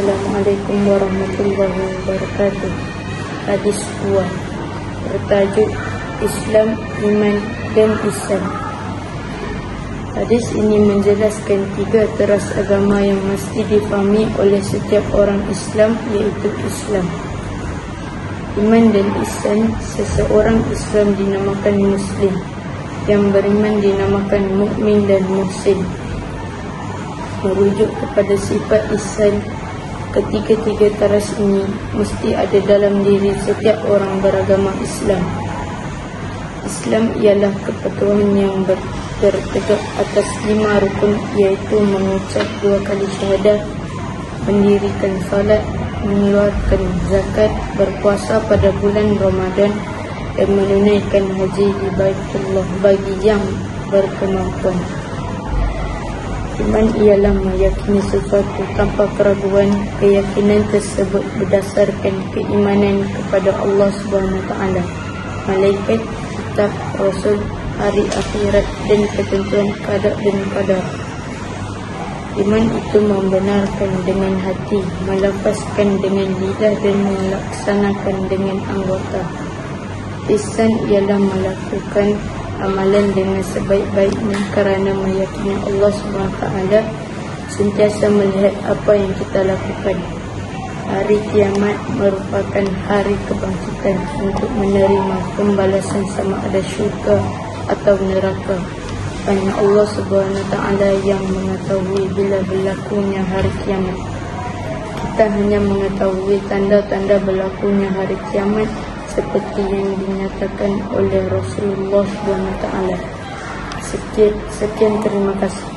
Assalamualaikum warahmatullahi wabarakatuh. Hadis 2 bertajuk Islam, Iman dan Ihsan. Hadis ini menjelaskan 3 teras agama yang mesti difahami oleh setiap orang Islam, iaitu Islam, Iman dan Ihsan. Seseorang Islam dinamakan Muslim, yang beriman dinamakan mukmin dan muhsin. Merujuk kepada sifat ihsan, ketiga-tiga teras ini mesti ada dalam diri setiap orang beragama Islam. Islam ialah kepatuhan yang bertegak atas 5 rukun, iaitu mengucap 2 kali syahadah, mendirikan salat, mengeluarkan zakat, berpuasa pada bulan Ramadan, dan menunaikan haji di Baitullah bagi yang berkemampuan. Iman ialah meyakini sesuatu tanpa keraguan. Keyakinan tersebut berdasarkan keimanan kepada Allah SWT, malaikat, kitab, rasul, hari akhirat, dan ketentuan qada dan qadar. Iman itu membenarkan dengan hati, melafazkan dengan lidah, dan melaksanakan dengan anggota. Ihsan ialah melakukan amalan dengan sebaik-baiknya kerana meyakini Allah SWT sentiasa melihat apa yang kita lakukan. Hari kiamat merupakan hari kebangkitan untuk menerima pembalasan sama ada syurga atau neraka. Hanya Allah SWT yang mengetahui bila berlakunya hari kiamat. Kita hanya mengetahui tanda-tanda berlakunya hari kiamat seperti yang dinyatakan oleh Rasulullah SWT. Sekian, terima kasih.